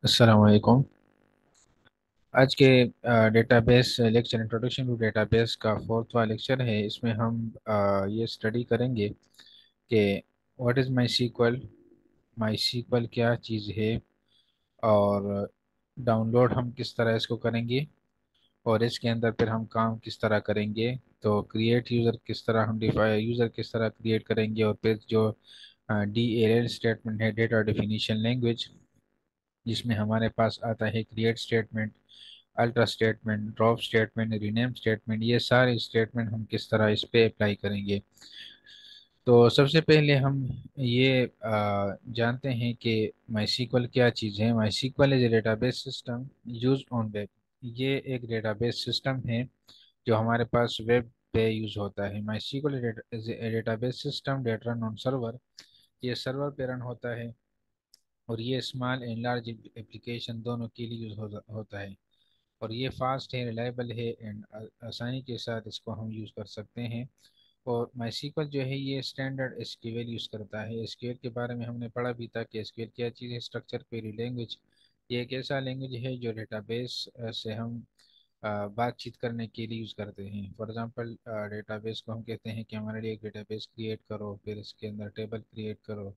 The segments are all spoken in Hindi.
अस्सलाम वालेकुम। आज के database lecture introduction to database का फोर्थवा लेक्चर है। इसमें हम ये स्टडी करेंगे कि व्हाट इज़ माई सीक्वल क्या चीज़ है, और डाउनलोड हम किस तरह इसको करेंगे, और इसके अंदर फिर हम काम किस तरह करेंगे। तो क्रिएट यूज़र किस तरह हम डिफाइन यूज़र किस तरह क्रिएट करेंगे, और फिर जो डी एल एल स्टेटमेंट है, डेटा डेफिनेशन लैंग्वेज, जिसमें हमारे पास आता है create statement, ultra statement, drop statement, rename statement. ये सारे स्टेटमेंट हम किस तरह इस पे अप्लाई करेंगे। तो सबसे पहले हम ये जानते हैं कि माईसीक्वल क्या चीज़ है। MySQL is a database system use on web. ये एक डेटाबेस सिस्टम है जो हमारे पास वेब पे यूज होता है। MySQL is a database system that run on server. ये सर्वर पे रन होता है, और ये स्मॉल एंड लार्ज एप्लीकेशन दोनों के लिए यूज होता है। और ये फास्ट है, रिलायबल है, एंड आसानी के साथ इसको हम यूज़ कर सकते हैं। और माईसीक्वल जो है ये स्टैंडर्ड एसक्यूएल यूज़ करता है। एसक्यूएल के बारे में हमने पढ़ा भी था कि एसक्यूएल क्या चीज़ है। Structure query language. ये एक ऐसा लैंग्वेज है जो डेटाबेस से हम बातचीत करने के लिए यूज़ करते हैं। फॉर एग्जांपल, डेटाबेस को हम कहते हैं कि हमारे लिए एक डेटाबेस क्रिएट करो, फिर इसके अंदर टेबल क्रिएट करो,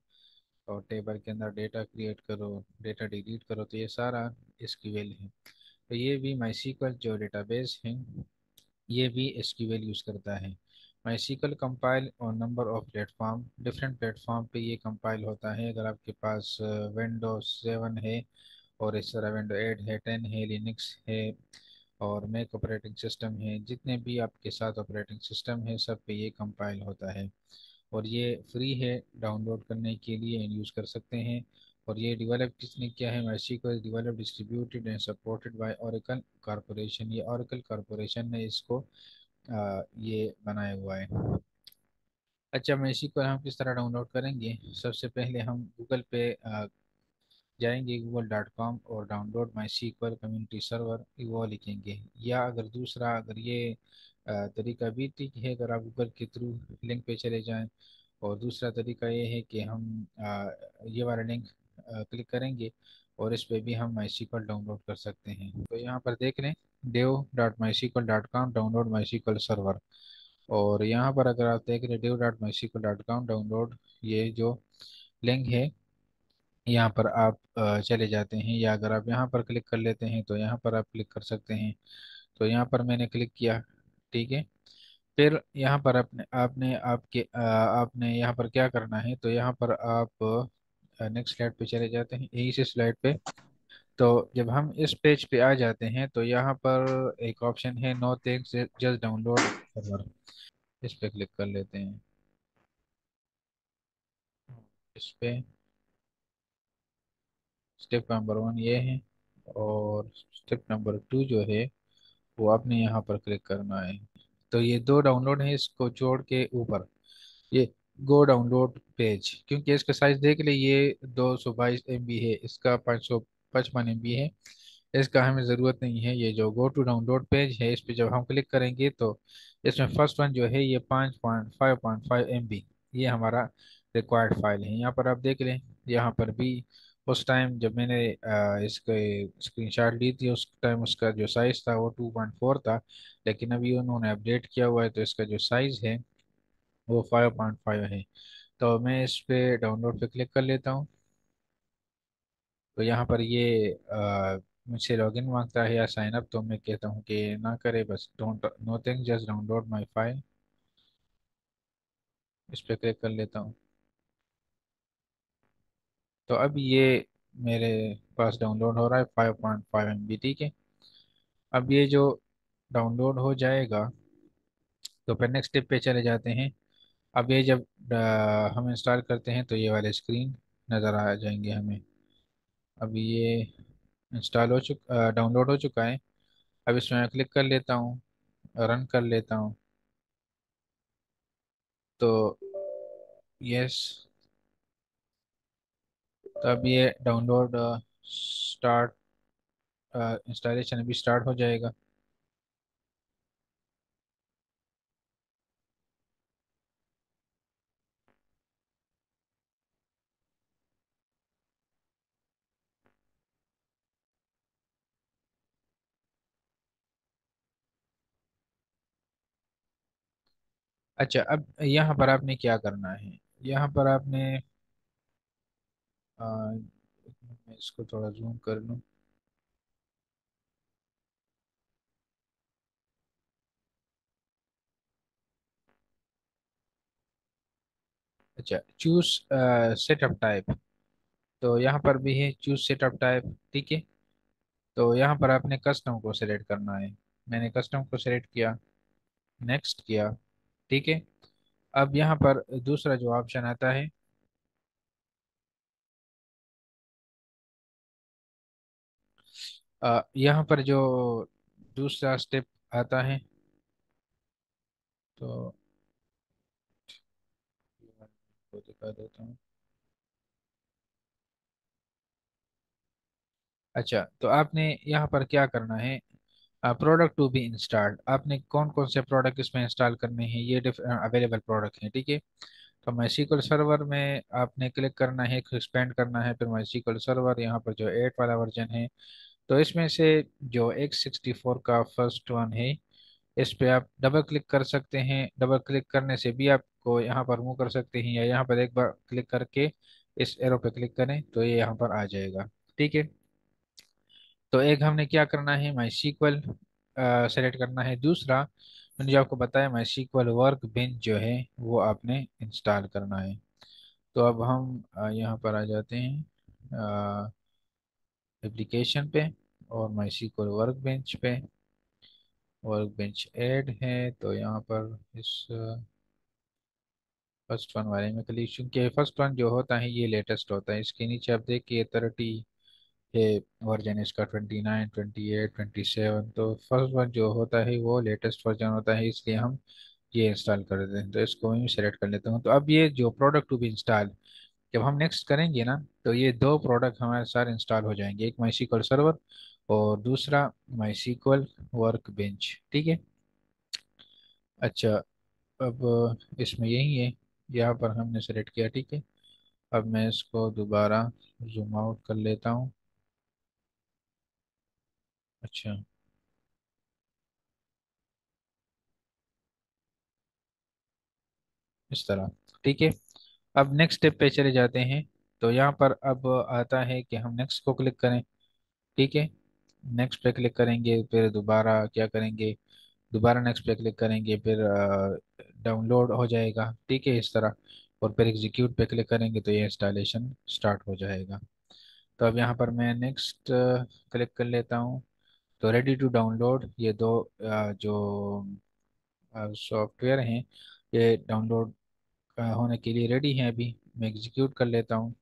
और टेबल के अंदर डेटा क्रिएट करो, डेटा डिलीट करो। तो ये सारा एसक्यूएल है। तो ये भी माईसीक्वल जो डेटाबेस है ये भी एसक्यूएल यूज़ करता है। माईसीक्वल कंपाइल और number of platform, different platform पे ये कंपाइल होता है। अगर आपके पास विंडोज 7 है, और इस तरह विंडो 8 है, 10 है, लिनक्स है, और मैक ऑपरेटिंग सिस्टम है, जितने भी आपके साथ ऑपरेटिंग सिस्टम है सब पे ये कंपाइल होता है। और ये फ्री है डाउनलोड करने के लिए, एंड यूज़ कर सकते हैं। और ये डेवलप किसने किया है? MySQL develop distributed and supported by Oracle corporation. ये ओरेकल कॉरपोरेशन ने इसको ये बनाया हुआ है। अच्छा, माईसीक्वल हम किस तरह डाउनलोड करेंगे? सबसे पहले हम गूगल पे जाएंगे, google.com, और download MySQL community server वो लिखेंगे। या अगर दूसरा, अगर ये तरीका भी ठीक है, अगर आप गूगल के थ्रू लिंक पे चले जाएं। और दूसरा तरीका ये है कि हम ये वाला लिंक क्लिक करेंगे, और इस पे भी हम माई सीक्वल डाउनलोड कर सकते हैं। तो यहाँ पर देख लें, dev.mysql.com download my SQL server. और यहाँ पर अगर आप देख रहे dev.mysql.com डाउनलोड, ये जो लिंक है यहाँ पर आप चले जाते हैं, या अगर आप यहाँ पर क्लिक कर लेते हैं तो यहाँ पर आप क्लिक कर सकते हैं। तो यहाँ पर मैंने क्लिक किया, ठीक है। फिर यहाँ पर आपने आपने आपके आपने यहाँ पर क्या करना है? तो यहाँ पर आप नेक्स्ट स्लाइड पे चले जाते हैं, यही से स्लाइड पे। तो जब हम इस पेज पे आ जाते हैं तो यहाँ पर एक ऑप्शन है, no thanks just download server. इस पे क्लिक कर लेते हैं। इस पे स्टेप नंबर 1 ये है, और स्टेप नंबर 2 जो है वो आपने यहाँ पर क्लिक करना है। तो ये दो डाउनलोड है, इसको जोड़ के ऊपर ये गो डाउनलोड पेज, क्योंकि इसका साइज देख ले, ये 222 MB है, इसका 555 MB है। इसका हमें ज़रूरत नहीं है। ये जो गो टू डाउनलोड पेज है, इस पे जब हम क्लिक करेंगे तो इसमें फर्स्ट वन जो है ये 5.5.5 MB, ये हमारा रिक्वायर्ड फाइल है। यहाँ पर आप देख लें, यहाँ पर भी उस टाइम जब मैंने इसके स्क्रीनशॉट ली थी, उस टाइम उसका जो साइज़ था वो 2.4 था। लेकिन अभी उन्होंने अपडेट किया हुआ है, तो इसका जो साइज़ है वो 5.5 है। तो मैं इस पे डाउनलोड पे क्लिक कर लेता हूँ। तो यहाँ पर ये मुझसे लॉगिन मांगता है या साइन अप, तो मैं कहता हूँ कि ना करे, बस don't, know thing, just download my file. इस पे क्लिक कर लेता हूँ। तो अब ये मेरे पास डाउनलोड हो रहा है 5.5 MB, ठीक है। अब ये जो डाउनलोड हो जाएगा तो फिर नेक्स्ट स्टेप पे चले जाते हैं। अब ये जब हम इंस्टॉल करते हैं तो ये वाले स्क्रीन नज़र आ जाएंगे हमें। अब ये इंस्टॉल हो चुका, डाउनलोड हो चुका है। अब इसमें मैं क्लिक कर लेता हूँ, रन कर लेता हूँ। तो यस, तो अब ये डाउनलोड स्टार्ट, इंस्टॉलेशन अभी स्टार्ट हो जाएगा। अच्छा, अब यहाँ पर आपने क्या करना है, यहाँ पर आपने एक मिनट में इसको थोड़ा जूम कर लूँ। अच्छा, चूज सेटअप टाइप, तो यहाँ पर भी है चूज सेटअप टाइप, ठीक है। तो यहाँ पर आपने कस्टम को सिलेक्ट करना है। मैंने कस्टम को सिलेक्ट किया, नेक्स्ट किया, ठीक है। अब यहाँ पर दूसरा जो ऑप्शन आता है, यहाँ पर जो दूसरा स्टेप आता है, तो को दिखा देता हूँ। अच्छा, तो आपने यहाँ पर क्या करना है, प्रोडक्ट टू बी इंस्टॉल्ड, आपने कौन कौन से प्रोडक्ट इसमें इंस्टॉल करने हैं, ये अवेलेबल प्रोडक्ट हैं, ठीक है। तो MySQL सर्वर में आपने क्लिक करना है, एक्सपेंड करना है, फिर MySQL सर्वर यहाँ पर जो 8 वाला वर्जन है, तो इसमें से जो x64 का फर्स्ट वन है, इस पे आप डबल क्लिक कर सकते हैं। डबल क्लिक करने से भी आपको यहाँ पर मूव कर सकते हैं, या यहाँ पर एक बार क्लिक करके इस एरो पे क्लिक करें तो ये यहाँ पर आ जाएगा, ठीक है। तो एक हमने क्या करना है, MySQL सेलेक्ट करना है। दूसरा मैंने जो आपको बताया, MySQL वर्क बेंच जो है वो आपने इंस्टॉल करना है। तो अब हम यहाँ पर आ जाते हैं एप्लीकेशन पे, और MySQL वर्क बेंच पे। वर्क बेंच ऐड है, तो यहाँ पर इस फर्स्ट वन वाले में क्लिक, क्योंकि फर्स्ट वन जो होता है ये लेटेस्ट होता है। इसके नीचे आप देखिए 30 है वर्जन, इसका 29, 28, 27, तो फर्स्ट वन जो होता है वो लेटेस्ट वर्जन होता है, इसलिए हम ये इंस्टॉल कर देते हैं। तो इसको मैं सेलेक्ट कर लेता हूँ। तो अब ये जो प्रोडक्ट टू बी इंस्टॉल, जब हम नेक्स्ट करेंगे ना, तो ये दो प्रोडक्ट हमारे साथ इंस्टॉल हो जाएंगे, एक MySQL सर्वर और दूसरा MySQL वर्क बेंच, ठीक है। अच्छा, अब इसमें यही है, यहाँ पर हमने सेलेक्ट किया, ठीक है। अब मैं इसको दोबारा जूम आउट कर लेता हूँ। अच्छा, इस तरह, ठीक है। अब नेक्स्ट स्टेप पे चले जाते हैं। तो यहाँ पर अब आता है कि हम नेक्स्ट को क्लिक करें, ठीक है। नेक्स्ट पे क्लिक करेंगे, फिर दोबारा क्या करेंगे, दोबारा नेक्स्ट पे क्लिक करेंगे, फिर डाउनलोड हो जाएगा, ठीक है, इस तरह। और फिर एग्जीक्यूट पे क्लिक करेंगे तो ये इंस्टॉलेशन स्टार्ट हो जाएगा। तो अब यहाँ पर मैं नेक्स्ट क्लिक कर लेता हूँ। तो रेडी टू डाउनलोड, ये दो जो सॉफ्टवेयर हैं ये डाउनलोड होने के लिए रेडी हैं। अभी मैं एग्जीक्यूट कर लेता हूँ,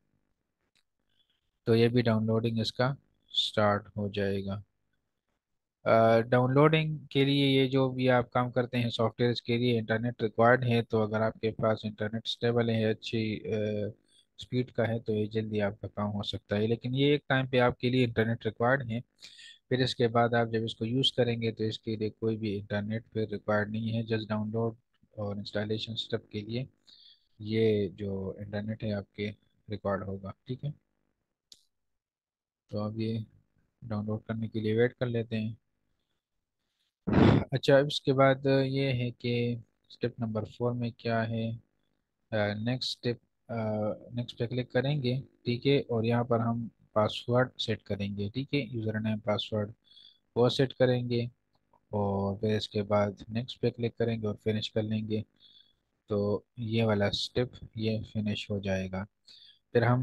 तो ये भी डाउनलोडिंग इसका स्टार्ट हो जाएगा। डाउनलोडिंग के लिए ये जो भी आप काम करते हैं सॉफ्टवेयर के लिए इंटरनेट रिक्वायर्ड है, तो अगर आपके पास इंटरनेट स्टेबल है, अच्छी स्पीड का है, तो ये जल्दी आपका काम हो सकता है। लेकिन ये एक टाइम पे आपके लिए इंटरनेट रिक्वायर्ड है, फिर इसके बाद आप जब इसको यूज़ करेंगे तो इसके लिए कोई भी इंटरनेट फिर रिक्वायर्ड नहीं है। जस्ट डाउनलोड और इंस्टॉलेशन स्टेप के लिए ये जो इंटरनेट है आपके रिकॉर्ड होगा, ठीक है। तो अब ये डाउनलोड करने के लिए वेट कर लेते हैं। अच्छा, अब इसके बाद ये है कि स्टेप नंबर 4 में क्या है, नेक्स्ट स्टेप, नेक्स्ट पे क्लिक करेंगे, ठीक है। और यहाँ पर हम पासवर्ड सेट करेंगे, ठीक है, यूज़र नेम पासवर्ड वो सेट करेंगे। और फिर इसके बाद नेक्स्ट पे क्लिक करेंगे और फिनिश कर लेंगे। तो ये वाला स्टेप ये फिनिश हो जाएगा। फिर हम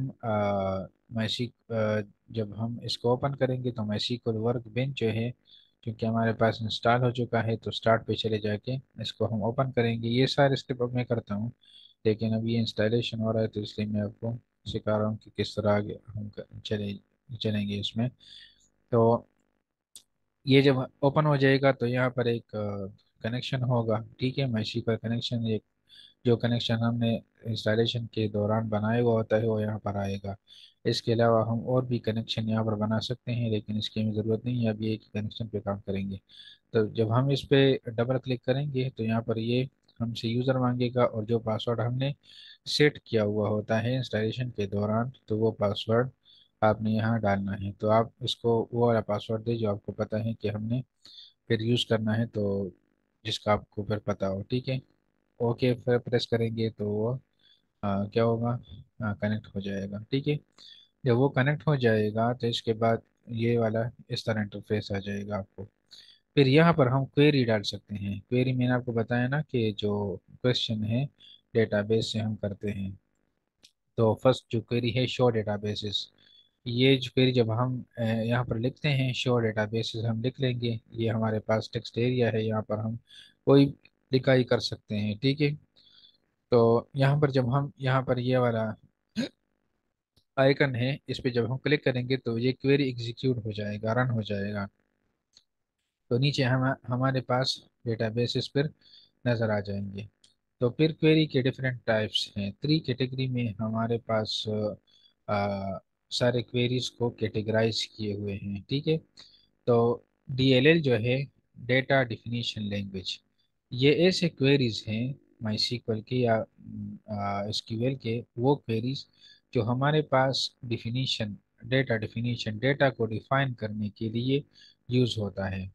मैसी जब हम इसको ओपन करेंगे तो MySQL वर्क बेंच जो है, क्योंकि हमारे पास इंस्टॉल हो चुका है, तो स्टार्ट पे चले जाके इसको हम ओपन करेंगे। ये सारे स्टेप अब मैं करता हूँ, लेकिन अब ये इंस्टॉलेशन हो रहा है तो इसलिए मैं आपको सिखा रहा हूँ कि किस तरह आगे हम चलेंगे इसमें। तो ये जब ओपन हो जाएगा तो यहाँ पर एक कनेक्शन होगा, ठीक है, MySQL कनेक्शन, एक जो कनेक्शन हमने इंस्टॉलेशन के दौरान बनाया हुआ होता है वो यहाँ पर आएगा। इसके अलावा हम और भी कनेक्शन यहाँ पर बना सकते हैं, लेकिन इसकी हमें ज़रूरत नहीं है, अभी एक ही कनेक्शन पे काम करेंगे। तो जब हम इस पे डबल क्लिक करेंगे तो यहाँ पर ये हमसे यूज़र मांगेगा, और जो पासवर्ड हमने सेट किया हुआ होता है इंस्टॉलेशन के दौरान, तो वो पासवर्ड आपने यहाँ डालना है। तो आप इसको वो वाला पासवर्ड दे जो आपको पता है कि हमने फिर यूज़ करना है, तो जिसका आपको फिर पता हो, ठीक है। ओके फिर प्रेस करेंगे तो वो क्या होगा, कनेक्ट हो जाएगा। ठीक है, जब वो कनेक्ट हो जाएगा तो इसके बाद ये वाला इस तरह इंटरफेस आ जाएगा आपको। फिर यहाँ पर हम क्वेरी डाल सकते हैं। क्वेरी मैंने आपको बताया ना कि जो क्वेश्चन है डेटाबेस से हम करते हैं। तो फर्स्ट जो क्वेरी है शो डेटाबेसेस, ये जो क्वेरी जब हम यहाँ पर लिखते हैं शो डेटाबेसेस हम लिख लेंगे, ये हमारे पास टेक्स्ट एरिया है, यहाँ पर हम कोई लिखाई कर सकते हैं। ठीक है, तो यहाँ पर जब हम यहाँ पर ये वाला आइकन है इस पे जब हम क्लिक करेंगे तो ये क्वेरी एग्जीक्यूट हो जाएगा, रन हो जाएगा। तो नीचे हमारे पास डेटाबेसेस पर नज़र आ जाएंगे। तो फिर क्वेरी के डिफरेंट टाइप्स हैं, 3 कैटेगरी में हमारे पास सारे क्वेरीज को कैटेगराइज किए हुए हैं। ठीक है, तो डीएलएल जो है डेटा डिफिनीशन लैंग्वेज, ये ऐसे क्वेरीज हैं माई सीक्वल के या एसक्यूएल के, वो क्वेरीज जो हमारे पास डिफिनीशन, डेटा डिफिनीशन, डेटा को डिफाइन करने के लिए यूज होता है।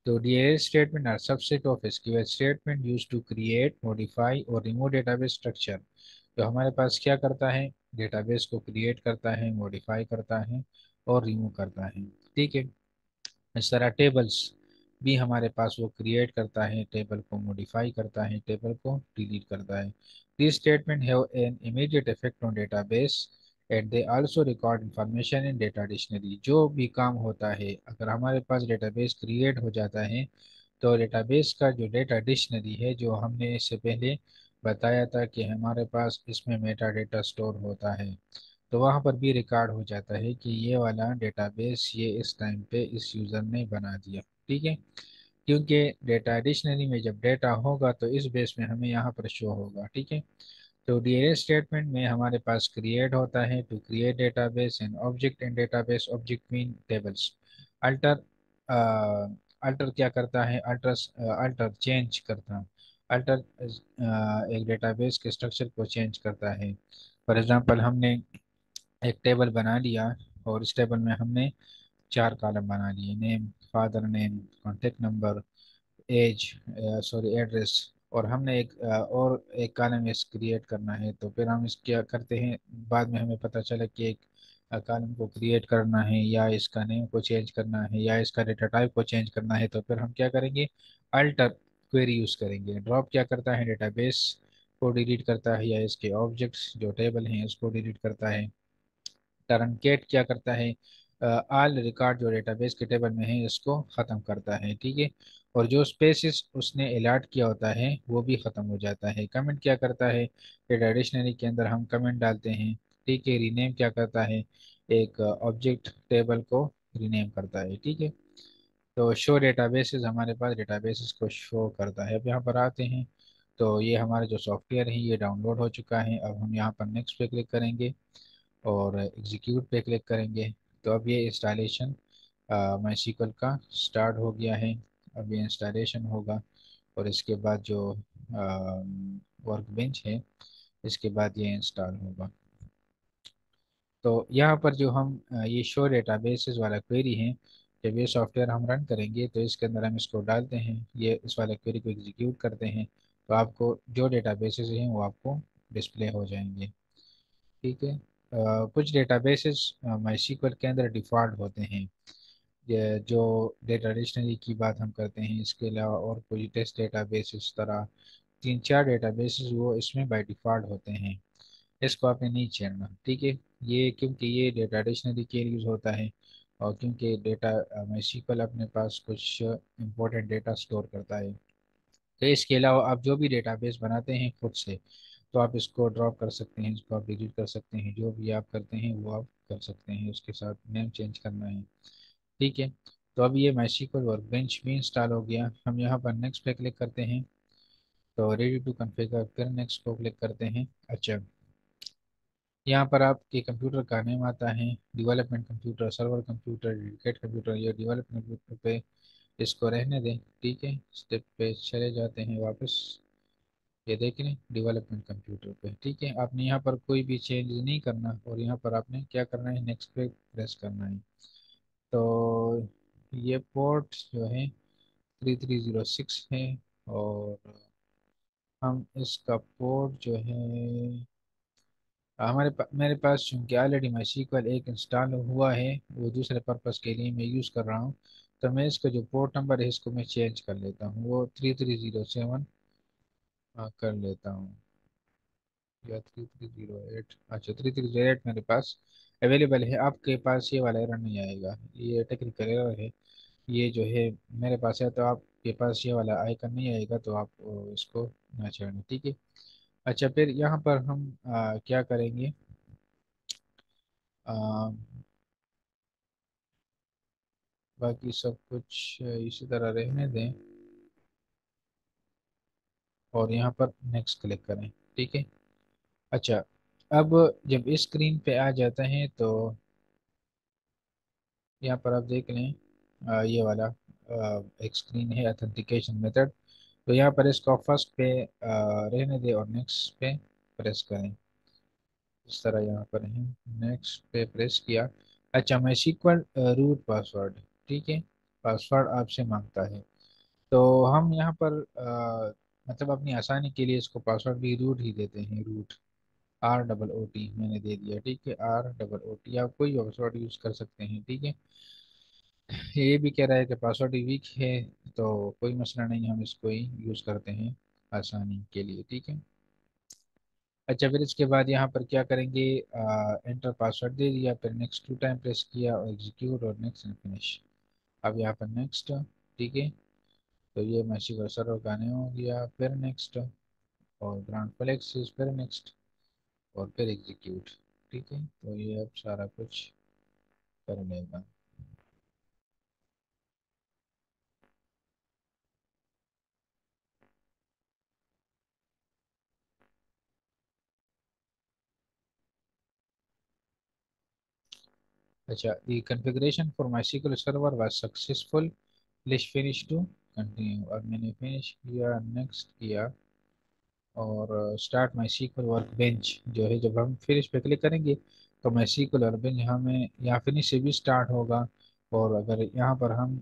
तो DAL statement are subset of SQL statement used to create, modify और remove database structure। तो हमारे पास क्या करता है, डेटाबेस को क्रिएट करता है, मॉडिफाई करता है और रिमूव करता है। ठीक है, इस तरह टेबल्स भी हमारे पास वो क्रिएट करता है, टेबल को मॉडिफाई करता है, टेबल को डिलीट करता है। This statement have an immediate effect on database and they also record information in data dictionary. जो भी काम होता है, अगर हमारे पास डेटाबेस क्रिएट हो जाता है तो डेटाबेस का जो डेटा डिक्शनरी है, जो हमने इससे पहले बताया था कि हमारे पास इसमें मेटा डेटा स्टोर होता है, तो वहाँ पर भी रिकॉर्ड हो जाता है कि ये वाला डेटाबेस ये इस टाइम पे इस यूज़र ने बना दिया। ठीक है, क्योंकि डेटा डिक्शनरी में जब डेटा होगा तो इस बेस में हमें यहाँ पर शो होगा। ठीक है, तो डीएनएस स्टेटमेंट में हमारे पास क्रिएट होता है, to create database and object and database object mean tables. Alter, alter क्या करता है, अल्टर, अल्टर चेंज करता है। अल्टर एक डेटाबेस के स्ट्रक्चर को चेंज करता है। फॉर एग्जांपल हमने एक टेबल बना लिया और इस टेबल में हमने 4 कॉलम बना लिए, name, father name, contact number, age, sorry address, और हमने और एक कॉलम इस क्रिएट करना है। तो फिर हम इस क्या करते हैं, बाद में हमें पता चला कि एक कॉलम को क्रिएट करना है या इसका नेम को चेंज करना है या इसका डेटा टाइप को चेंज करना है, तो फिर हम क्या करेंगे, अल्टर क्वेरी यूज करेंगे। ड्रॉप क्या करता है, डेटाबेस को डिलीट करता है या इसके ऑब्जेक्ट्स जो टेबल हैं उसको डिलीट करता है। टर्नकेट क्या करता है, ऑल रिकॉर्ड जो डेटाबेस के टेबल में है इसको ख़त्म करता है। ठीक है, और जो स्पेसिस उसने अलॉट किया होता है वो भी ख़त्म हो जाता है। कमेंट क्या करता है, डेटा डिक्शनरी के अंदर हम कमेंट डालते हैं। ठीक है, रीनेम क्या करता है, एक ऑब्जेक्ट टेबल को रीनेम करता है। ठीक है, तो शो डेटाबेसेस हमारे पास डेटाबेसेस को शो करता है। अब यहाँ पर आते हैं, तो ये हमारा जो सॉफ्टवेयर है ये डाउनलोड हो चुका है। अब हम यहाँ पर नेक्स्ट पे क्लिक करेंगे और एग्जीक्यूट पे क्लिक करेंगे। तो अब ये इंस्टॉलेशन माई सीक्वल का स्टार्ट हो गया है। अब ये इंस्टॉलेशन होगा और इसके बाद जो वर्क बेंच है इसके बाद ये इंस्टॉल होगा। तो यहाँ पर जो हम ये शो डेटाबेसेस वाला क्वेरी है, जब ये सॉफ्टवेयर हम रन करेंगे तो इसके अंदर हम इसको डालते हैं, ये इस वाले क्वेरी को एग्जीक्यूट करते हैं, तो आपको जो डेटाबेसेस हैं वो आपको डिस्प्ले हो जाएंगे। ठीक है, कुछ डेटाबेसेस माईसीक्वल के अंदर डिफ़ॉल्ट होते हैं, जो डेटा डिक्शनरी की बात हम करते हैं, इसके अलावा और कोई टेस्ट डेटाबेस, इस तरह 3-4 डेटाबेसेस वो इसमें बाय डिफ़ॉल्ट होते हैं, इसको आपने नहीं छेड़ना। ठीक है, ये क्योंकि ये डेटा डिक्शनरी के यूज़ होता है और क्योंकि डेटा माईसीक्वल अपने पास कुछ इंपॉर्टेंट डेटा स्टोर करता है। तो इसके अलावा आप जो भी डेटाबेस बनाते हैं खुद से, तो आप इसको ड्रॉप कर सकते हैं, इसको आप डिलीट कर सकते हैं, जो भी आप करते हैं वो आप कर सकते हैं, उसके साथ नेम चेंज करना है। ठीक है, तो अब ये माईसीक्वल वर्कबेंच भी इंस्टॉल हो गया। हम यहाँ पर नेक्स्ट पे क्लिक करते हैं, तो रेडी टू कॉन्फ़िगर, फिर नेक्स्ट को क्लिक करते हैं। अच्छा, यहाँ पर आपके कंप्यूटर का नेम आता है, development computer, server computer, dedicate computer, या डेवलपमेंट कंप्यूटर पे इसको रहने दें। ठीक है, स्टेप पे चले जाते हैं वापस, ये देख लें डेवलपमेंट कंप्यूटर पे। ठीक है, आपने यहाँ पर कोई भी चेंज नहीं करना और यहाँ पर आपने क्या करना है, नेक्स्ट पे प्रेस करना है। तो ये पोर्ट जो है 3306 है और हम इसका पोर्ट जो है, मेरे पास चूंकि ऑलरेडी माई सीक्वल एक इंस्टॉल हुआ है, वो दूसरे पर्पज़ के लिए मैं यूज़ कर रहा हूँ, तो मैं इसका जो पोर्ट नंबर है इसको मैं चेंज कर लेता हूँ, वो 3307 कर लेता हूँ, या 3308। अच्छा, 3308 मेरे पास अवेलेबल है, आपके पास ये वाला एरर नहीं आएगा, ये टेक्निकल एरर है। ये जो है मेरे पास है, तो आपके पास ये वाला आइकन नहीं आएगा, तो आप इसको ना छेड़ें, ठीक है। अच्छा, फिर यहाँ पर हम क्या करेंगे, आ, बाकी सब कुछ इसी तरह रहने दें, और यहाँ पर नेक्स्ट क्लिक करें, ठीक है। अच्छा, अब जब इस स्क्रीन पे आ जाते हैं तो यहाँ पर आप देख लें, ये वाला एक स्क्रीन है ऑथेंटिकेशन मेथड, तो यहाँ पर इसको फर्स्ट पे रहने दें और नेक्स्ट पे प्रेस करें, इस तरह यहाँ पर है, नेक्स्ट पे प्रेस किया। अच्छा, मैं सीक्वल रूट पासवर्ड, ठीक है, पासवर्ड आपसे मांगता है, तो हम यहाँ पर मतलब अपनी आसानी के लिए इसको पासवर्ड भी रूट ही देते हैं, रूट, ROOT मैंने दे दिया, ठीक है, ROOT, आप कोई पासवर्ड यूज़ कर सकते हैं, ठीक है। ये भी कह रहा है कि पासवर्ड वीक है, तो कोई मसला नहीं, हम इसको ही यूज़ करते हैं आसानी के लिए, ठीक है। अच्छा, फिर इसके बाद यहाँ पर क्या करेंगे, एंटर पासवर्ड दे दिया, फिर नेक्स्ट 2 टाइम प्रेस किया और एग्जीक्यूट और नेक्स्ट एंड फिनिश। अब यहाँ पर नेक्स्ट, ठीक है, तो ये मैसी का सर्वर गाने हो गया, फिर नेक्स्ट, और ग्राउंड फ्लेक्सिस, फिर नेक्स्ट, और फिर एग्जीक्यूट, ठीक है, तो ये अब सारा कुछ कर लेगा। अच्छा, the configuration for MySQL server was successful, please finish to continue, और मैंने फिनिश किया, नेक्स्ट किया, और start MySQL workbench जो है, जब हम फिनिश पे क्लिक करेंगे तो माई सीक्वल वर्क बेंच हमें यहाँ फिनिश से भी स्टार्ट होगा, और अगर यहाँ पर हम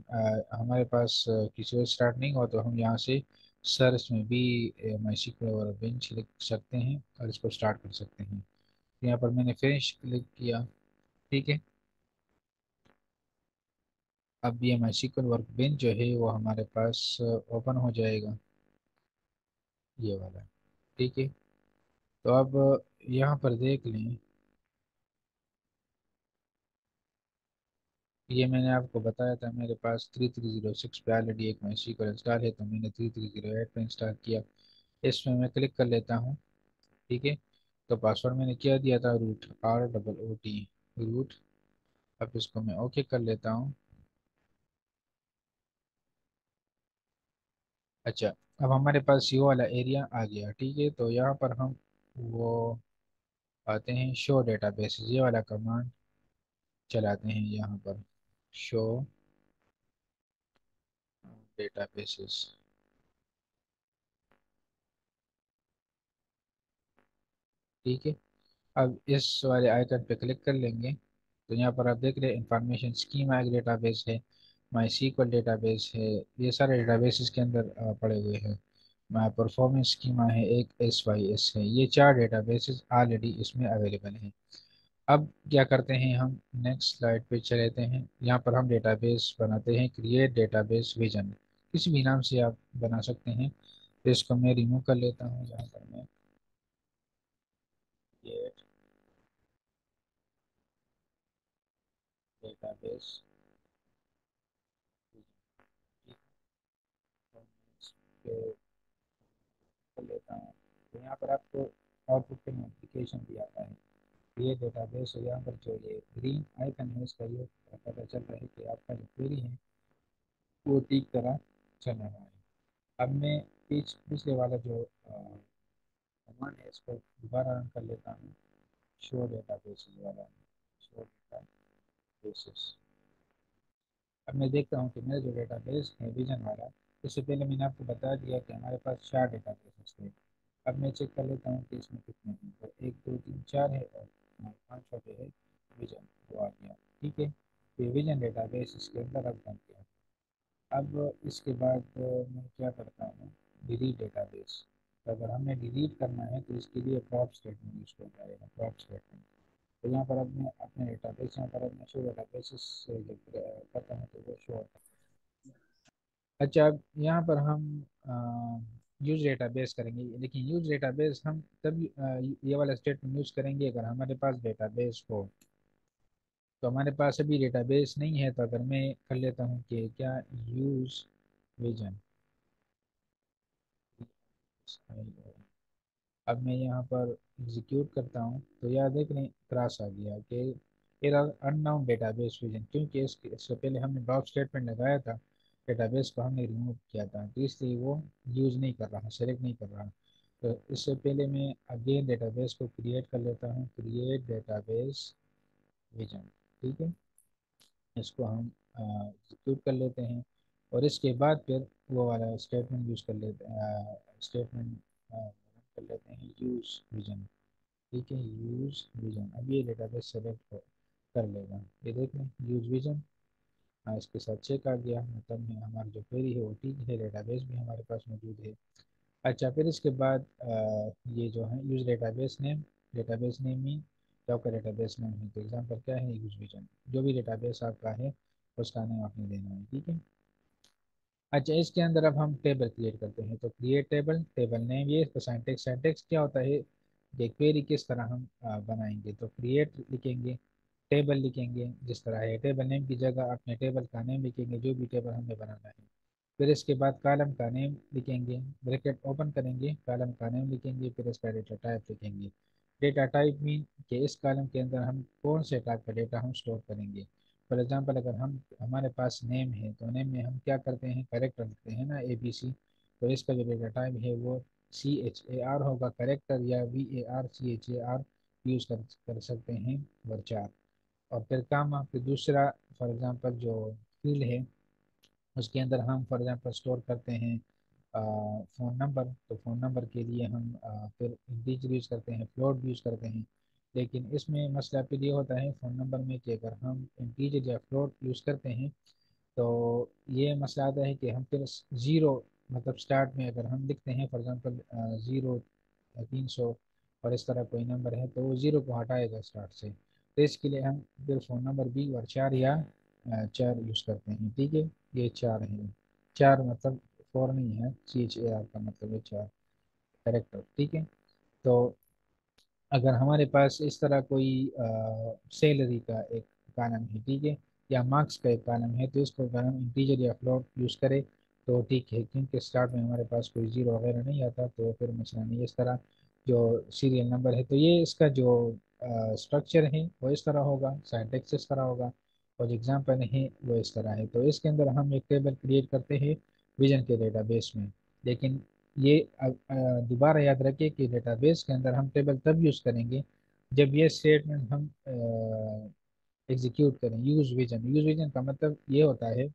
हमारे पास किसी और स्टार्ट नहीं हुआ तो हम यहाँ से सर्च में भी माई सीक्वल वर्क बेंच लिख सकते हैं और इसको स्टार्ट कर सकते हैं। यहाँ पर मैंने फिनिश क्लिक किया, ठीक है। अब ये माई सीक्वल वर्क बेंच जो है वो हमारे पास ओपन हो जाएगा, ये वाला, ठीक है। तो अब यहाँ पर देख लें, ये मैंने आपको बताया था, मेरे पास 3306 पे ऑलरेडी एक माई को इंस्टॉल है, तो मैंने 3308 पे इंस्टॉल किया, इसमें मैं क्लिक कर लेता हूँ, ठीक है। तो पासवर्ड मैंने क्या दिया था, रूट, ROOT, रूट। अब इसको मैं ओके कर लेता हूँ। अच्छा, अब हमारे पास ये वाला एरिया आ गया, ठीक है, तो यहाँ पर हम वो आते हैं शो डेटाबेस, ये वाला कमांड चलाते हैं यहाँ पर, शो डेटाबेसेस, ठीक है। अब इस वाले आइकन पे क्लिक कर लेंगे, तो यहाँ पर आप देख रहे हैं इंफॉर्मेशन स्कीमा एक डेटाबेस है, माई सीक्वल डेटाबेस है, ये सारे डेटाबेस इसके अंदर पड़े हुए हैं। माई परफॉर्मेंस स्कीमा है, एक SYS है, ये 4 डेटाबेसेस ऑलरेडी इसमें अवेलेबल हैं। अब क्या करते हैं, हम नेक्स्ट स्लाइड पे चलेते हैं, यहाँ पर हम डेटाबेस बनाते हैं, क्रिएट डेटाबेस विजन, किसी भी नाम से आप बना सकते हैं, तो इसको मैं रिमूव कर लेता हूँ, यहाँ पर मैं क्रिएट डेटाबेस पे कर लेता हूँ, तो यहाँ पर आपको आउटपुट पे नोटिफिकेशन भी आता है, ये डेटाबेस है, यहाँ पर जो ये ग्रीन आइकन है इसका, ये पता चल रहा है कि आपका जो क्वेरी है वो ठीक तरह चल रहा है। अब मैं पिछले वाला जो कमांड है इसको दोबारा रन कर लेता हूँ, शो डेटाबेस वाला, शो डेटाबेसेस। अब मैं देखता हूँ कि मेरा जो डेटाबेस है विजन वाला, इससे पहले मैंने आपको बता दिया कि हमारे पास 4 डेटाबेसेस थे। अब मैं चेक कर लेता हूँ कि इसमें कितने हैं, तो 1 2 3 4 है, और 5 पे है विजन, वो आ गया, ठीक है। तो ये विजन डेटाबेस इसके अंदर अब बन गया। अब इसके बाद मैं क्या करता हूँ, डिलीट डेटाबेस, तो अगर हमने डिलीट करना है तो इसके लिए प्रॉप स्टेटमेंट यूज करना पड़ेगा, प्रॉप स्टेटमेंट। तो यहाँ पर अपने अपने डेटाबेस, यहाँ पर अपने शो डेटाबेस से जब करते हैं तो वो शो होता है। अच्छा, अब यहाँ पर हम यूज डेटाबेस करेंगे, लेकिन यूज डेटाबेस हम तब ये वाला स्टेटमेंट यूज करेंगे अगर हमारे पास डेटाबेस हो। तो हमारे पास अभी डेटाबेस नहीं है, तो अगर मैं कर लेता हूँ कि क्या यूज विजन, अब मैं यहाँ पर एग्जीक्यूट करता हूँ तो यह देख रहे क्रॉस आ गया कि एरर अननाउन डेटाबेस विजन, क्योंकि इससे पहले हमने ड्रॉप स्टेटमेंट लगाया था, डेटाबेस को हमने रिमूव किया था, तो इसलिए वो यूज नहीं कर रहा, सेलेक्ट नहीं कर रहा। तो इससे पहले मैं अगेन डेटाबेस को क्रिएट कर लेता हूँ, क्रिएट डेटाबेस विजन। ठीक है, इसको हम एग्जीक्यूट कर लेते हैं और इसके बाद फिर वो वाला स्टेटमेंट यूज कर लेते हैं, स्टेटमेंट कर लेते हैं यूज विजन। ठीक है, यूज विजन, अब ये डेटाबेस सेलेक्ट कर लेगा, ये देख लें यूज विजन। हाँ, इसके साथ चेक आ गया, मतलब में हमारी जो क्वेरी है वो ठीक है, डेटाबेस भी हमारे पास मौजूद है। अच्छा, फिर इसके बाद ये जो है यूज डेटाबेस नेम में क्या आपका डेटाबेस नेम है, तो एग्जाम्पल क्या है, यूज विजन। जो भी डेटाबेस आपका है उसका नेम आपने देना है। ठीक है। अच्छा, इसके अंदर अब हम टेबल क्रिएट करते हैं, तो क्रिएट टेबल, टेबल नेम, ये तो सिंटैक्स, सिंटैक्स क्या होता है कि क्वेरी किस तरह हम बनाएंगे, तो क्रिएट लिखेंगे, टेबल लिखेंगे, जिस तरह है टेबल नेम की जगह अपने टेबल का नेम लिखेंगे जो भी टेबल हमें बनाना है। फिर इसके बाद कॉलम का नेम लिखेंगे, ब्रैकेट ओपन करेंगे, कॉलम का नेम लिखेंगे, फिर इसका डेटा टाइप लिखेंगे। डेटा टाइप मीन कि इस कॉलम के अंदर हम कौन से टाइप का डेटा हम स्टोर करेंगे। फॉर एग्जांपल, अगर हम हमारे पास नेम है तो नेम में हम क्या करते हैं, करेक्टर लिखते हैं ना, ABC। तो इसका जो डेटा टाइप है वो CHAR होगा, करेक्टर, या VAR CHAR यूज़ कर सकते हैं, वर्चार। और फिर काम आपके दूसरा, फॉर एग्जांपल जो फील्ड है उसके अंदर हम फॉर एग्जांपल स्टोर करते हैं फ़ोन नंबर, तो फ़ोन नंबर के लिए हम फिर इंटीजर यूज़ करते हैं, फ्लोट भी यूज़ करते हैं। लेकिन इसमें मसला फिर ये होता है फ़ोन नंबर में कि अगर हम इंटीजर या फ्लोट यूज़ करते हैं तो ये मसला आता है कि हम फिर ज़ीरो, मतलब स्टार्ट में अगर हम लिखते हैं फॉर एग्जांपल 0 300 और इस तरह कोई नंबर है तो वो ज़ीरो को हटाएगा स्टार्ट से। तो इसके लिए हम फिर फ़ोन नंबर भी और चार या चार यूज़ करते हैं। ठीक है, ये चार है, चार मतलब फोर नहीं है, CHAR का मतलब है चार, करेक्टर। ठीक है। तो अगर हमारे पास इस तरह कोई सैलरी का एक कॉलम है, ठीक है, या मार्क्स का एक कॉलम है, तो इसको अगर हम इंटीजर या फ्लोट यूज़ करें तो ठीक है, क्योंकि स्टार्ट में हमारे पास कोई जीरो वगैरह नहीं आता, तो फिर मसला नहीं। इस तरह जो सीरियल नंबर है, तो ये इसका जो स्ट्रक्चर है वो इस तरह होगा, सिंटैक्स इस तरह होगा, और एग्जाम्पल है वो इस तरह है। तो इसके अंदर हम एक टेबल क्रिएट करते हैं विजन के डेटाबेस में। लेकिन ये दोबारा याद रखिए कि डेटाबेस के अंदर हम टेबल तब यूज़ करेंगे जब ये स्टेटमेंट हम एग्जीक्यूट करें, यूज विजन। यूज विजन का मतलब ये होता है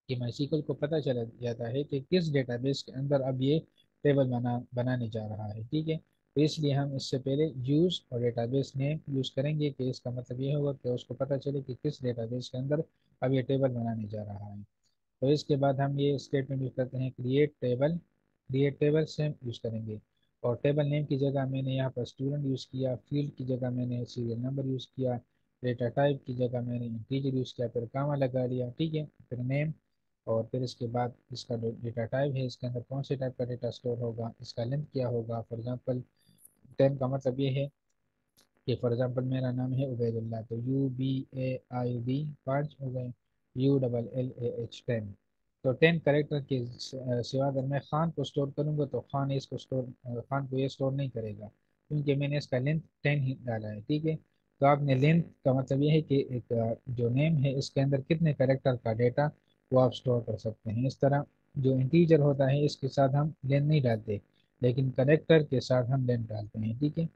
कि माइसक्ल को पता चला जाता है कि किस डेटाबेस के अंदर अब ये टेबल बनाने जा रहा है। ठीक है, तो इसलिए हम इससे पहले यूज और डेटाबेस नेम यूज करेंगे, कि इसका मतलब ये होगा कि उसको पता चले कि किस डेटाबेस के अंदर अब ये टेबल बनाने जा रहा है। तो इसके बाद हम ये स्टेटमेंट यूज करते हैं, क्रिएट टेबल, क्रिएट टेबल से यूज करेंगे। और टेबल नेम की जगह मैंने यहाँ पर स्टूडेंट यूज़ किया, फील्ड की जगह मैंने सीरियल नंबर यूज़ किया, डेटा टाइप की जगह मैंने इंटीजर यूज़ किया, फिर कामा लगा लिया। ठीक है, फिर नेम, और फिर इसके बाद इसका जो डेटा टाइप है इसके अंदर कौन से टाइप का डेटा स्टोर होगा, इसका लेंथ क्या होगा। फॉर एग्जांपल 10 का मतलब ये है कि फॉर एग्जांपल मेरा नाम है उबैदुल्लाह, तो UBAID 5 हो गए, ULLAH 10। तो 10 करेक्टर के सिवा अगर मैं खान को स्टोर करूंगा तो खान को ये स्टोर नहीं करेगा, क्योंकि मैंने इसका लेंथ 10 ही डाला है। ठीक है, तो आपने लेंथ का मतलब ये है कि एक जो नेम है इसके अंदर कितने करेक्टर का डेटा वो आप स्टोर कर सकते हैं। इस तरह जो इंटीजर होता है इसके साथ हम लेंथ नहीं डालते, लेकिन करेक्टर के साथ हम लेंथ डालते हैं। ठीक है,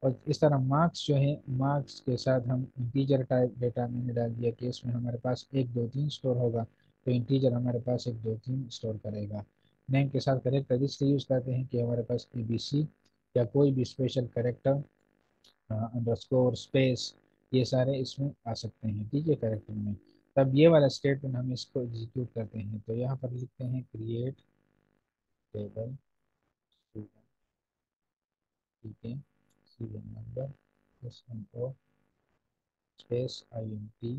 और इस तरह मार्क्स जो है, मार्क्स के साथ हम इंटीजर टाइप डेटा मैंने डाल दिया कि इसमें हमारे पास 1 2 3 स्टोर होगा, तो इंटीजर हमारे पास 1 2 3 स्टोर करेगा। नेम के साथ करेक्टर इसलिए यूज़ करते हैं कि हमारे पास ABC या कोई भी स्पेशल करेक्टर, अंडरस्कोर, स्पेस, ये सारे इसमें आ सकते हैं। ठीक है, करेक्टर में। तब ये वाला स्टेटमेंट हम इसको एग्जीक्यूट करते हैं, तो यहाँ पर लिखते हैं क्रिएट टेबल ठीक है, serial number, S N O space I N T,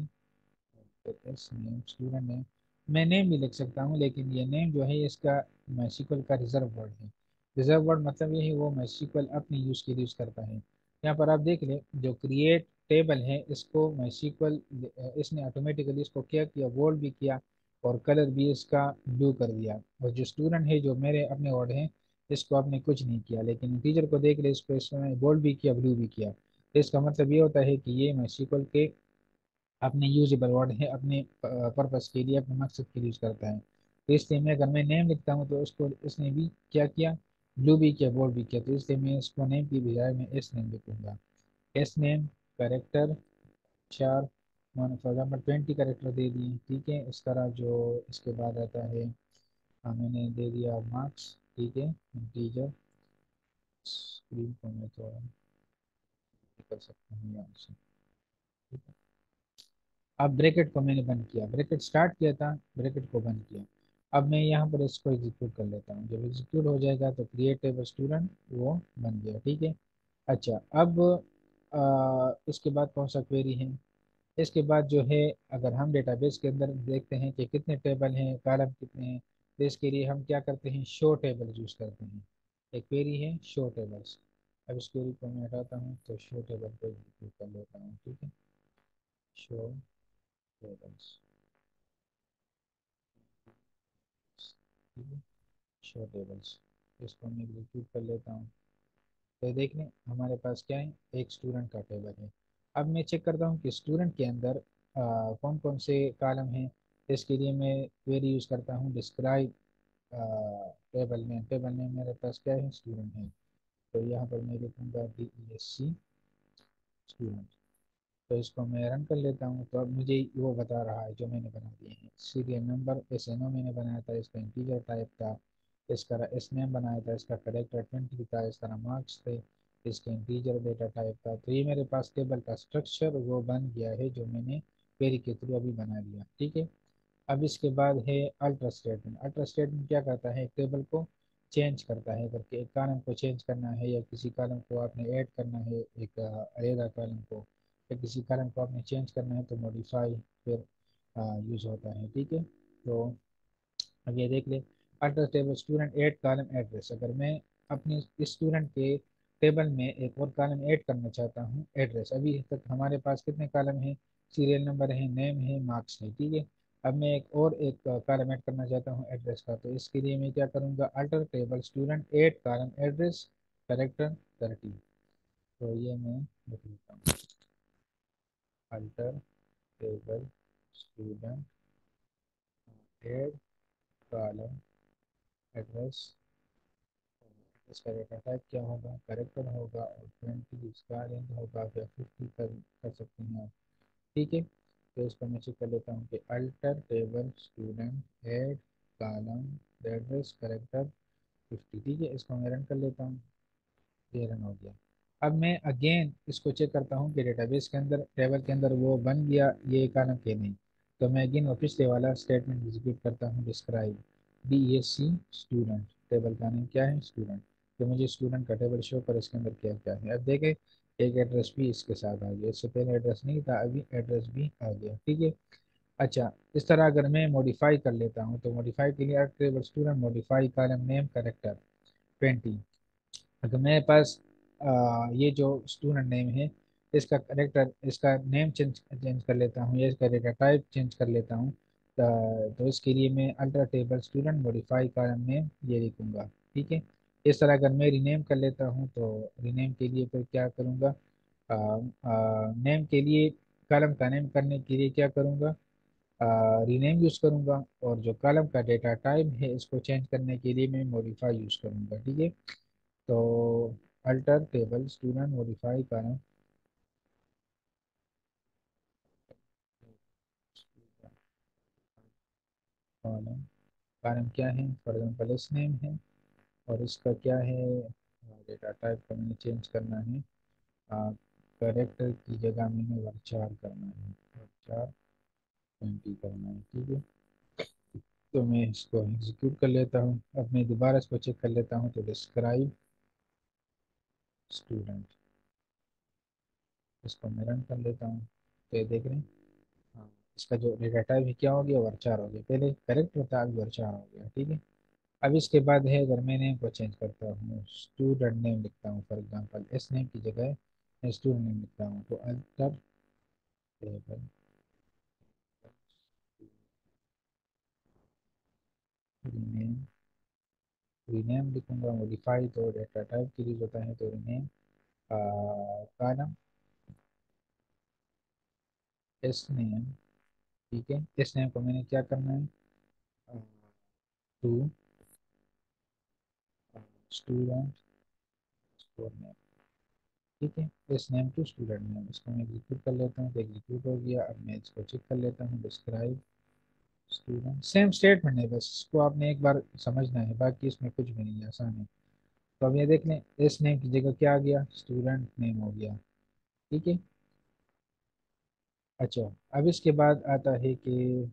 S name student name. मैं नेम भी लिख सकता हूँ, लेकिन ये नेम जो है इसका माइस्क्ल का रिजर्व वर्ड है। रिजर्व वर्ड मतलब ये है वो माइस्क्ल अपने यूज़ के लिए यूज़ करता है। यहाँ पर आप देख लें, जो क्रिएट टेबल है इसको माइस्क्ल, इसने ऑटोमेटिकली इसको क्या किया, बोल्ड भी किया और कलर भी इसका ब्लू कर दिया। और जो स्टूडेंट है जो मेरे अपने वर्ड हैं, इसको आपने कुछ नहीं किया, लेकिन टीचर को देख ले, इसको इसने बोल्ड भी किया, ब्लू भी किया। तो इसका मतलब ये होता है कि ये माइस्क्ल के अपने यूजेबल वर्ड है, अपने पर्पस के लिए, अपने मकसद के लिए यूज करता है। तो इसलिए मैं अगर मैं नेम लिखता हूँ तो उसको इसने भी क्या किया, ब्लू भी किया, बोल्ड भी किया। तो इसलिए मैं इसको नेम की बजाय मैं एस नेम लिखूंगा। एस नेम करेक्टर 4, मान फॉर एग्जाम्पल 20 करेक्टर दे दिए। ठीक है, इस तरह जो इसके बाद आता है, मैंने दे दिया मार्क्स। ठीक है, इंटीजर, स्क्रीन को मैं थोड़ा कर सकता हूँ यहाँ से। ठीक है, अब ब्रैकेट को मैंने बंद किया, ब्रैकेट स्टार्ट किया था, ब्रैकेट को बंद किया। अब मैं यहाँ पर इसको एग्जीक्यूट कर लेता हूँ। जब एग्जीक्यूट हो जाएगा तो क्रिएट टेबल स्टूडेंट वो बन गया। ठीक है। अच्छा, अब इसके बाद कौन सा क्वेरी है, इसके बाद जो है, अगर हम डेटाबेस के अंदर देखते हैं कि कितने टेबल हैं, कॉलम कितने हैं, तो इसके लिए हम क्या करते हैं, शो टेबल यूज करते हैं। एक क्वेरी है शो टेबल्स। अब इस क्वेरी को मैं हटाता हूँ तो शो टेबल को एग्जीक्यूट कर लेता हूँ। ठीक है, शो टेबल्स, शो टेबल्स, इसको मैं एग्जीक्यूट कर लेता हूँ। तो देख लें हमारे पास क्या है, एक स्टूडेंट का टेबल है। अब मैं चेक करता हूँ कि स्टूडेंट के अंदर कौन कौन से कॉलम हैं। इसके लिए मैं क्वेरी यूज़ करता हूँ डिस्क्राइब टेबल में। टेबल में मेरे पास क्या है, स्टूडेंट है। तो यहाँ पर मैं लिखूँगा D E S C student. तो इसको मैं रन कर लेता हूँ। तो अब मुझे वो बता रहा है जो मैंने बना दिए हैं। Serial number S N O मैंने बनाया था, इसका इंटीजर टाइप था। इसका एस नेम बनाया था, इसका करेक्टर 20 था, इसका मार्क्स थे, इसका इंटीजर डेटा टाइप था। तो ये मेरे पास टेबल का स्ट्रक्चर वो बन गया है, जो मैंने क्वेरी के थ्रू अभी बना लिया। ठीक है। अब इसके बाद है अल्टर स्टेटमेंट। अल्टर स्टेटमेंट क्या करता है, एक टेबल को चेंज करता है। करके एक कॉलम को चेंज करना है, या किसी कॉलम को आपने ऐड करना है एक अरेगा कॉलम को, या किसी कॉलम को आपने चेंज करना है, तो मॉडिफाई फिर यूज होता है। ठीक है। तो अब ये देख ले, alter table student add column address. अगर मैं अपने इस स्टूडेंट के टेबल में एक और कॉलम ऐड करना चाहता हूँ, एड्रेस। अभी तक हमारे पास कितने कॉलम हैं, सीरियल नंबर है, नेम है, मार्क्स है। ठीक है। अब मैं एक और एक कॉलम ऐड करना चाहता हूँ एड्रेस का। तो इसके लिए मैं क्या करूँगा, alter table student add column address character 30। तो ये मैं लिख लेता हूँ, alter table student add column address. इसका डेटा टाइप क्या होगा, करेक्टर होगा, और 20 इसका रेंज होगा, या 50 कर सकते हैं आप। ठीक है। तो इसको मैं चेक कर लेता हूँ कि alter table student add column address character 50। ठीक है, इसको मैं रन कर लेता हूँ। ये रन हो गया। अब मैं अगेन इसको चेक करता हूँ कि डेटाबेस के अंदर, टेबल के अंदर वो बन गया ये कॉलम के नहीं। तो मैं अगेन वो पिछले वाला स्टेटमेंट एग्जीक्यूट करता हूँ, describe D A C student. Table का नेम क्या है, स्टूडेंट। तो मुझे स्टूडेंट का टेबल शो कर, इसके अंदर क्या क्या है। अब देखे, एक एड्रेस भी इसके साथ आ गया, इससे पहले एड्रेस नहीं था, अभी एड्रेस भी आ गया। ठीक है। अच्छा, इस तरह अगर मैं मॉडिफाई कर लेता हूँ, तो मॉडिफाई के लिए table student modify column name character 20। अगर मेरे पास ये जो स्टूडेंट नेम है, इसका करेक्टर, इसका नेम चेंज चेंज कर लेता हूँ, या इसका डेटा टाइप चेंज कर लेता हूँ। तो इसके लिए मैं alter table student modify column name ये लिखूंगा। ठीक है। इस तरह अगर मैं रीनेम कर लेता हूँ, तो रीनेम के लिए फिर क्या करूँगा, नेम के लिए कॉलम का नेम करने के लिए क्या करूँगा, रीनेम यूज़ करूँगा। और जो कॉलम का डेटा टाइप है इसको चेंज करने के लिए मैं मॉडिफाई यूज़ करूँगा। ठीक है। तो alter table student modify column, column column क्या है, फॉर एग्जाम्पल इस नेम है, और इसका क्या है, डेटा टाइप को मैंने चेंज करना है, करेक्टर की जगह मैंने वर्चार करना है, वर्चार 20 करना है। ठीक है। तो मैं इसको एग्जीक्यूट कर लेता हूँ। अब मैं दोबारा इसको चेक कर लेता हूँ। तो डिस्क्राइब स्टूडेंट। इसको मैं रन कर लेता हूँ, तो ये देख रहे हैं। हाँ, इसका जो डाटा भी क्या हो गया, वर्चार हो गया। पहले करेक्ट होता, अभी वर्चार हो गया। ठीक है। अब इसके बाद है, अगर मैं नेम को चेंज करता हूँ, स्टूडेंट नेम लिखता हूँ फॉर एग्जांपल, एस नेम की जगह मैं स्टूडेंट नेम लिखता हूँ, तो अल्टर टेबल रीनेम, रीनेम लिखूंगा। मॉडिफाई तो डेटा टाइप के लिए होता है, तो रीनेम कॉलम एस नेम। ठीक है, एस नेम को मैंने क्या करना है, टू स्टूडेंट नेम। ठीक है, S name to student name. इसको मैं एग्जीक्यूट कर लेता हूँ, तो एग्जीक्यूट हो गया। अब मैं इसको चेक कर लेता हूँ, डिस्क्राइब स्टूडेंट, सेम स्टेटमेंट है, बस इसको आपने एक बार समझना है, बाकी इसमें कुछ भी नहीं है, आसान है। तो अब ये देख लें, एस नेम की जगह क्या आ गया, स्टूडेंट नेम हो गया। ठीक है। अच्छा, अब इसके बाद आता है कि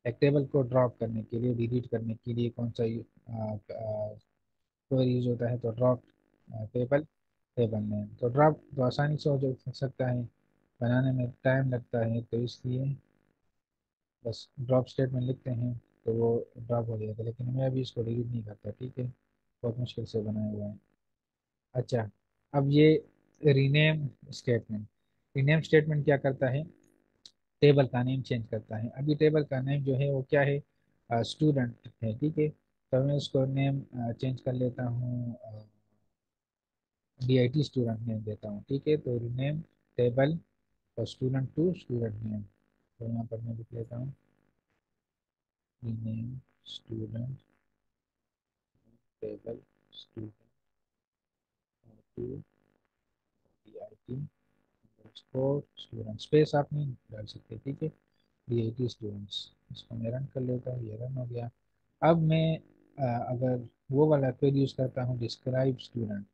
एक टेबल को ड्रॉप करने के लिए, डिलीट करने के लिए कौन सा क्वेरी यूज होता है, तो ड्रॉप टेबल, टेबल नेम। तो ड्रॉप तो आसानी से सकता है, बनाने में टाइम लगता है, तो इसलिए बस ड्रॉप स्टेटमेंट लिखते हैं, तो वो ड्रॉप हो जाएगा। लेकिन मैं अभी इसको डिलीट नहीं करता। ठीक है, बहुत मुश्किल से बनाया हुआ है। अच्छा, अब ये रीनेम स्टेटमेंट, रीनेम स्टेटमेंट क्या करता है, टेबल का नेम चेंज करता है। अभी टेबल का नेम जो है वो क्या है, स्टूडेंट है। ठीक है, तो मैं उसको नेम चेंज कर लेता हूँ, D I T student name देता हूँ। ठीक है, तो रीनेम टेबल और स्टूडेंट टू स्टूडेंट नेम। तो यहाँ पर मैं लिख लेता हूँ rename student table student to D I T student, space आप नहीं डाल सकते। ठीक है, डी आई टी स्टूडेंट्स। इसको मैं रन कर लेता हूँ, ये रन हो गया। अब मैं अगर वो वाला कोड यूज़ करता हूँ, डिस्क्राइब स्टूडेंट,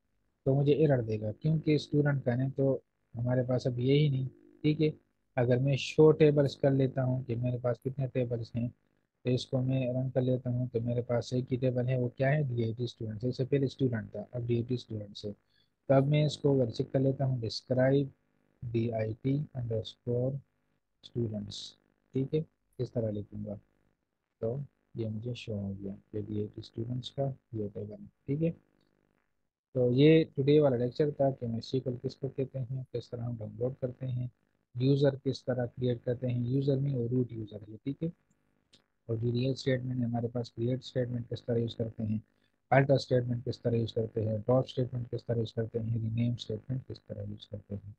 तो मुझे एरर देगा, क्योंकि स्टूडेंट का नेम तो हमारे पास अब ये ही नहीं। ठीक है, अगर मैं शो टेबल्स कर लेता हूँ कि मेरे पास कितने टेबल्स हैं, तो इसको मैं रन कर लेता हूँ, तो मेरे पास एक ही टेबल है, वो क्या है, डी आई टी स्टूडेंट। इससे पहले स्टूडेंट था, अब डी आई टी स्टूडेंट से। तो अब मैं इसको अगर चेक कर लेता हूँ, describe D I T under score students. ठीक है, इस तरह लिखूंगा, तो ये मुझे शो हो गया कि डी आई टी स्टूडेंट्स का ये टेबल है। ठीक है, तो ये टुडे वाला लेक्चर था कि MySQL किसको कहते हैं, किस तरह हम डाउनलोड करते हैं, यूज़र किस तरह क्रिएट करते हैं, यूज़र में और रूट यूज़र है। ठीक है, और जो रियल स्टेटमेंट है हमारे पास, क्रिएट स्टेटमेंट किस तरह यूज़ करते हैं, अल्टर स्टेटमेंट किस तरह यूज़ करते हैं, ड्रॉप स्टेटमेंट किस तरह यूज़ करते हैं, रीनेम स्टेटमेंट किस तरह यूज़ करते हैं।